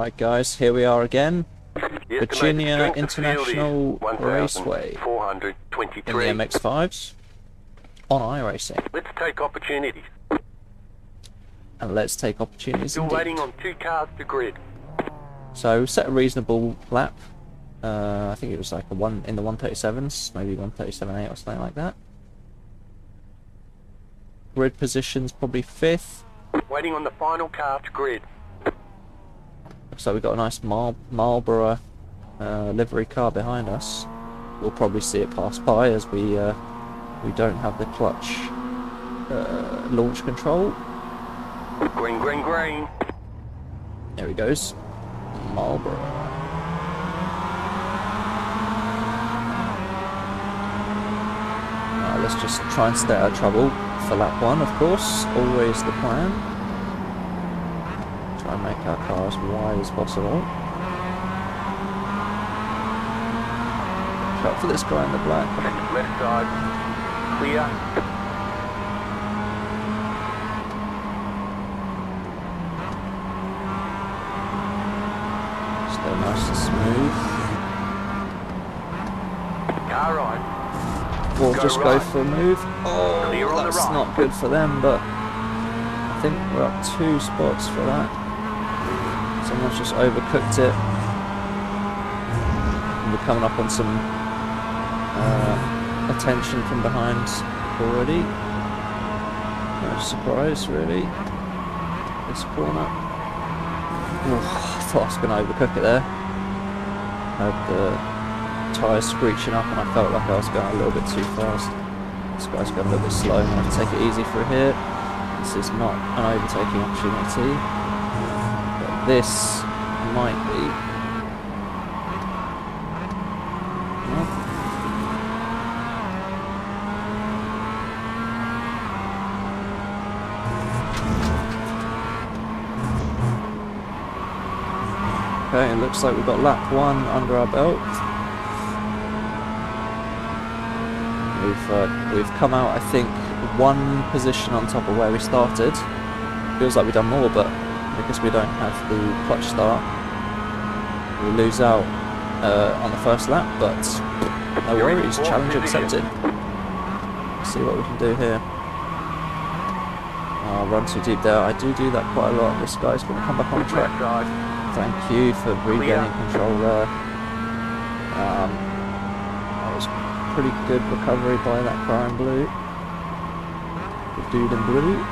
Right guys, here we are again. Virginia International Raceway in the MX-5s on iRacing. Let's take opportunities. And let's take opportunities Still indeed. waiting on 2 cars to grid. So set a reasonable lap. I think it was like in the 137s, maybe 137.8 or something like that. Grid positions probably 5th. Waiting on the final car to grid. So we've got a nice Marlboro livery car behind us. We'll probably see it pass by as we don't have the clutch launch control. Green, green, green. There he goes. Marlboro. Let's just try and stay out of trouble for lap 1, of course. Always the plan. Try and make our car as wide as possible. Cut for this guy in the black. Left side. Clear. Stay nice and smooth. Car right. We'll Go just right. go for a move. Oh, Clear on the that's right. not good for them, but I think we're up 2 spots for that. Someone's just overcooked it. And we're coming up on some attention from behind already. No surprise, really. This corner. Oh, I thought I was going to overcook it there. Had the tyres screeching up and I felt like I was going a little bit too fast. This guy's going a little bit slow. I'm going to have to take it easy for here. This is not an overtaking opportunity. But this might be. No. Okay, it looks like we've got lap 1 under our belt. We've come out, I think, 1 position on top of where we started. Feels like we've done more, but because we don't have the clutch start, we lose out on the first lap, but no worries, challenge accepted. Let's see what we can do here. Oh, run too deep there. I do that quite a lot. This guy's going to come back on track. Thank you for regaining control there. That was pretty good recovery by that car in blue. The dude in blue.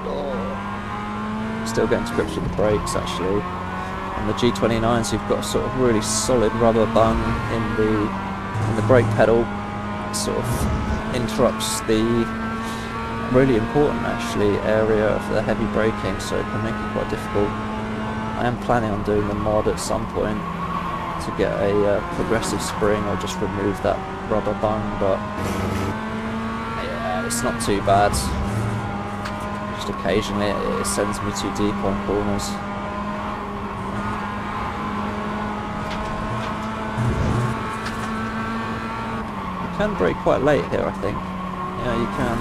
Oh. Still getting to grips with the brakes actually. On the G29s you've got a sort of really solid rubber bung in the brake pedal. It sort of interrupts the really important actually area of the heavy braking, so it can make it quite difficult. I am planning on doing the mod at some point to get a progressive spring or just remove that rubber bung, but yeah, it's not too bad. Just occasionally it sends me too deep on corners. You can brake quite late here, I think. Yeah, you can.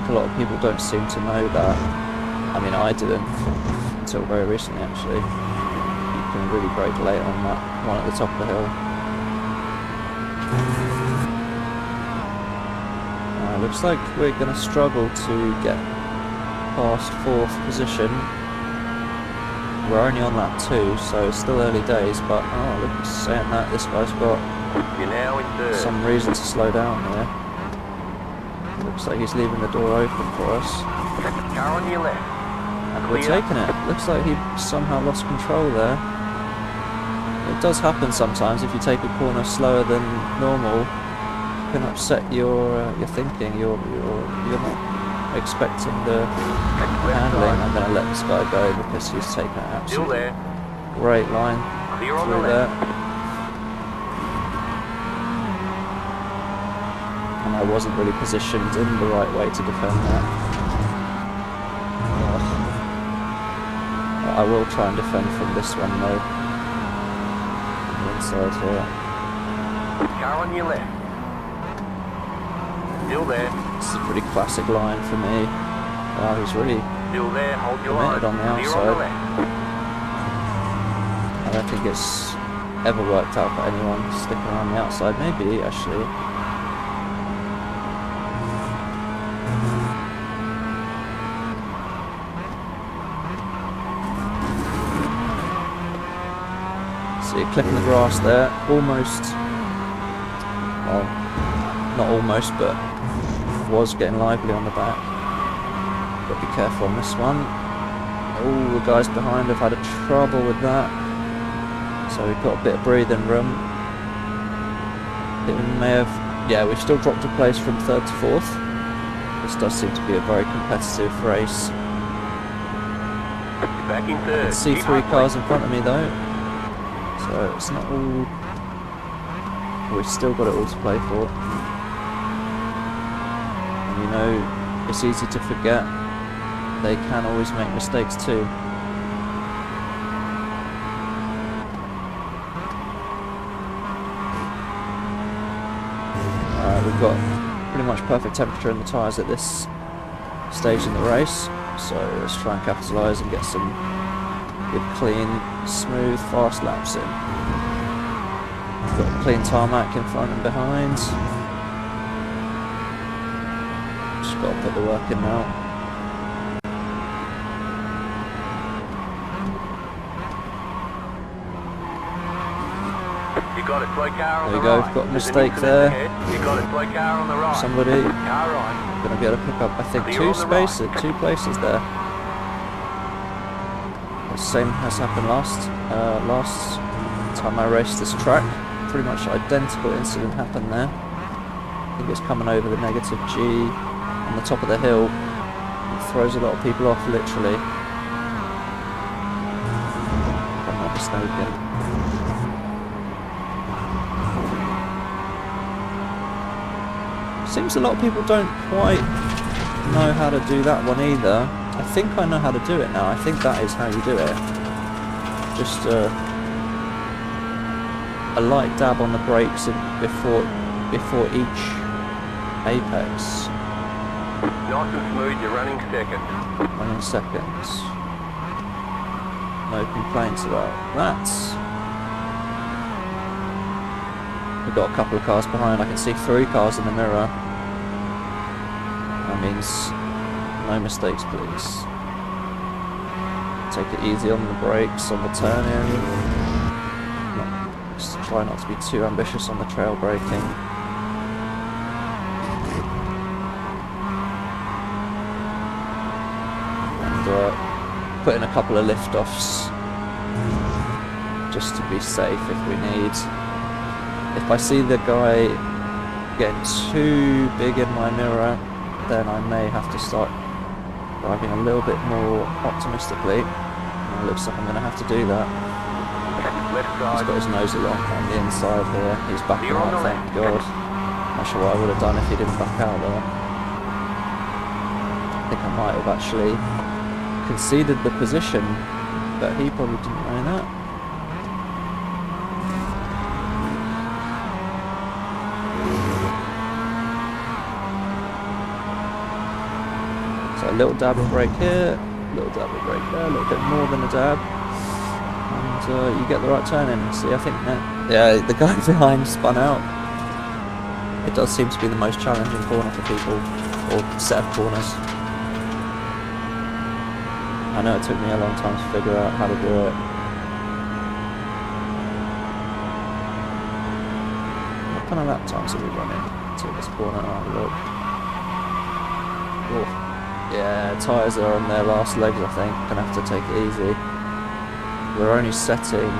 A lot of people don't seem to know that. I mean, I didn't until very recently actually. You can really brake late on that one at the top of the hill. Looks like we're going to struggle to get past 4th position. We're only on lap 2, so it's still early days, but look, saying that, this guy's got You're now in 3rd. some reason to slow down here. Looks like he's leaving the door open for us. Car on your left. And we're taking it. Looks like he somehow lost control there. It does happen sometimes if you take a corner slower than normal. It can upset your thinking. You're not expecting the handling. I'm going to let this guy go because he's taken an Still absolute there. great line Clear on the through left. there. And I wasn't really positioned in the right way to defend that. I will try and defend from this one though. On the inside here. Car on your left. Still there. This is a pretty classic line for me. Wow, he's really Still there. Hold your line. committed on the Clear on the outside. left. I don't think it's ever worked out for anyone sticking around the outside. Maybe, actually. See, clipping the grass there. Almost. Well, not almost, but was getting lively on the back. Got to be careful on this one. All the guys behind have had a trouble with that. So we've got a bit of breathing room. It may have... Yeah, we've still dropped a place from 3rd to 4th. This does seem to be a very competitive race. Back in I third. can see Keep 3 hustling. cars in front of me though. So it's not all... We've still got it all to play for. And you know, it's easy to forget they can always make mistakes too. We've got pretty much perfect temperature in the tyres at this stage in the race, so let's try and capitalise and get some good, clean, smooth, fast laps in. We've got clean tarmac in front and behind. Just got to put the work in now. You got it. Slow car on There the we go, right. we've got a There's an mistake incident there. ahead. You got it. Slow car on the right. Somebody Car right. going to be able to pick up, I think, Clear 2 on the right. spaces, 2 places there. The same has happened last time I raced this track. Pretty much identical incident happened there. I think it's coming over the negative G on the top of the hill. It throws a lot of people off, literally. If I'm not mistaken. Seems a lot of people don't quite know how to do that one either. I think I know how to do it now. I think that is how you do it. Just a light dab on the brakes before each apex. Nice and smooth. You're running second. 1 seconds. No complaints about that. We've got a couple of cars behind. I can see 3 cars in the mirror. That means no mistakes, please. Take it easy on the brakes, on the turn-in. Just try not to be too ambitious on the trail braking. And put in a couple of lift-offs just to be safe if we need. If I see the guy getting too big in my mirror, then I may have to start driving a little bit more optimistically. And it looks like I'm going to have to do that. Left He's side. got his nose along on the inside here. He's backing Clear on out, the thank left. God. Not sure what I would have done if he didn't back out there. I think I might have actually conceded the position, but he probably didn't know that. So a little dab of brake here, a little dab of brake there, a little bit more than a dab. And you get the right turn in. See, I think that, yeah, the guy behind spun out. It does seem to be the most challenging corner for people, or set of corners. I know it took me a long time to figure out how to do it. What kind of lap times are we running to this corner? Have a look. Oh, yeah, tyres are on their last legs, I think. Gonna have to take it easy. We're only setting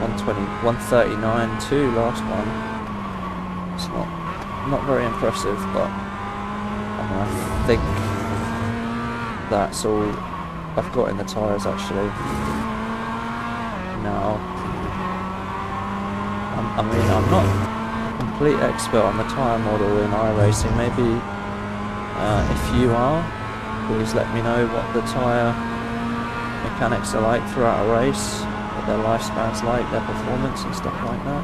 139.2 last one. It's not very impressive, but I think that's all I've got in the tyres actually. Now, I mean, I'm not a complete expert on the tyre model in iRacing. Maybe if you are, please let me know what the tyre mechanics are like throughout a race, what their lifespan's like, their performance and stuff like that.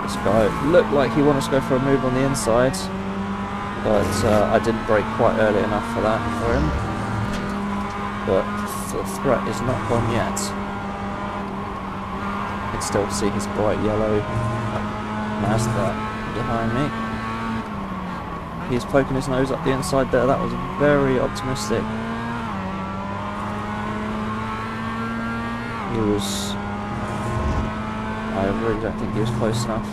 This This guy looked like he wanted to go for a move on the inside, but I didn't brake quite early enough for that for him. But the threat is not gone yet. I can still see his bright yellow Mazda behind me. He's poking his nose up the inside there. That was very optimistic. He was... I really don't think he was close enough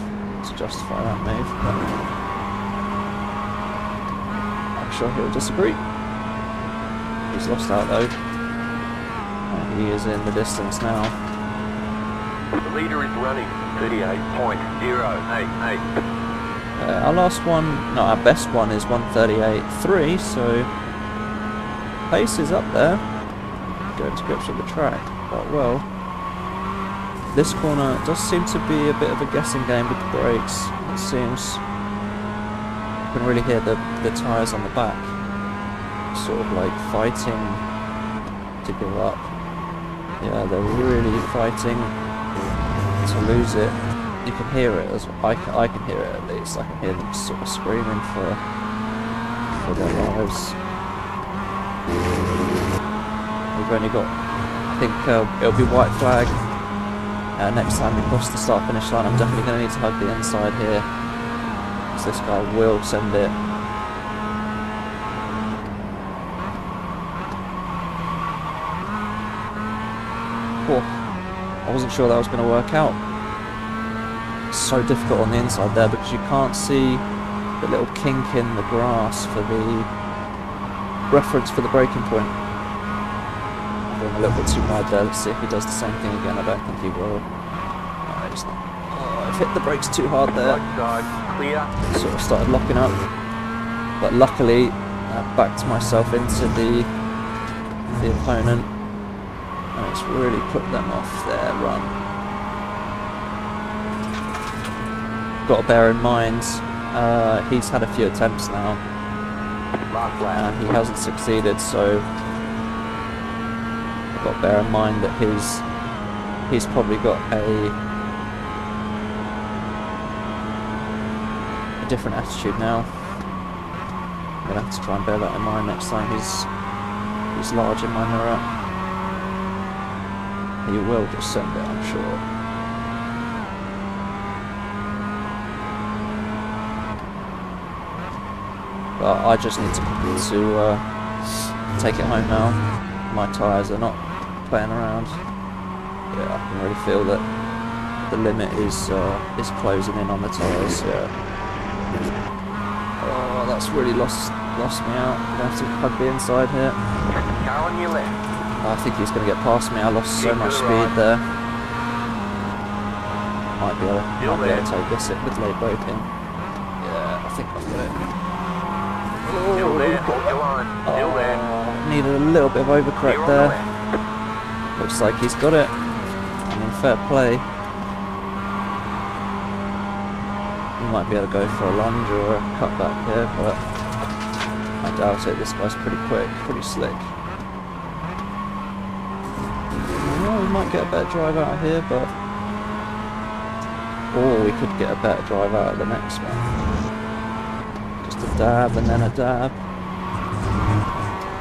to justify that move, but I'm sure he'll disagree. He's lost out though. And he is in the distance now. The leader is running 38.088. Our last one, no, our best one is 1:38.3, so pace is up there. Going to grips with the track quite well. This corner does seem to be a bit of a guessing game with the brakes. It seems you can really hear the tyres on the back sort of like fighting to go up. Yeah, they're really fighting to lose it. You can hear it as well. I can hear it at least. I can hear them sort of screaming for their lives. We've only got, I think it'll be white flag next time we cross the start finish line. I'm definitely going to need to hug the inside here, because this guy will send it. Oh, I wasn't sure that was going to work out. It's so difficult on the inside there because you can't see the little kink in the grass for the reference for the braking point. I'm going a little bit too wide there. Let's see if he does the same thing again. I don't think he will. No, he's not. Oh, I've hit the brakes too hard there. Right side, clear. Sort of started locking up. But luckily, I backed myself into the opponent. And it's really put them off their run. Got to bear in mind, he's had a few attempts now, and he hasn't succeeded, so I've got to bear in mind that he's probably got a different attitude now. I'm going to have to try and bear that in mind next time he's large in my mirror. He will just send it, I'm sure. But I just need to take it home now. My tyres are not playing around. Yeah, I can really feel that the limit is closing in on the tyres. Yeah. Oh, that's really lost me out. I'm gonna have to hug the inside here. Car on your left. I think he's going to get past me. I lost so much speed there. Might be able to take this with late braking. Yeah, I think I've got it. Still there, hold your line. Still there. Needed a little bit of overcorrect there. Looks like he's got it. I mean, fair play. He might be able to go for a lunge or a cutback here, but I doubt it. This guy's pretty quick, pretty slick. Well, we might get a better drive out of here, but... Or we could get a better drive out of the next one. Just a dab and then a dab.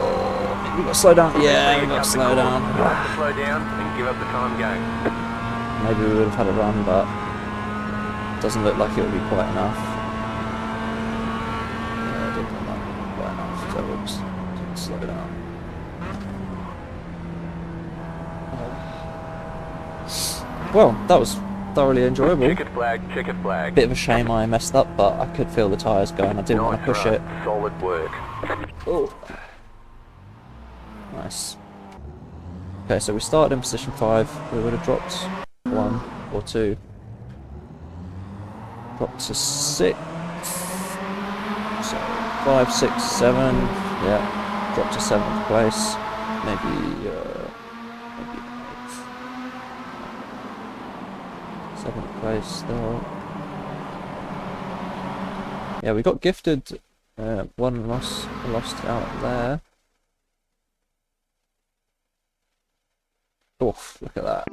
Oh, we got to slow down. Yeah, we got to slow down. Slow down and give up the time game. Maybe we would have had a run, but it doesn't look like it will be quite enough. Yeah, it didn't look like it would be quite enough, so we'll just slow down. Well, that was thoroughly enjoyable. Checkered flag, checkered flag. Bit of a shame I messed up, but I could feel the tyres going. I didn't want to push it. Solid work. Oh. Nice. Okay, so we started in position 5. We would have dropped 1 or 2. Dropped to 6. So 5, 6, 7. Yeah. Dropped to 7th place. Maybe 7th place still. Yeah, we got gifted one lost out there. Oof, look at that.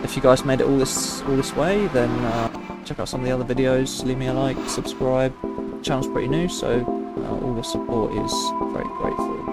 if you guys made it all this way, then check out some of the other videos, leave me a like, subscribe. The channel's pretty new, so all the support is very grateful.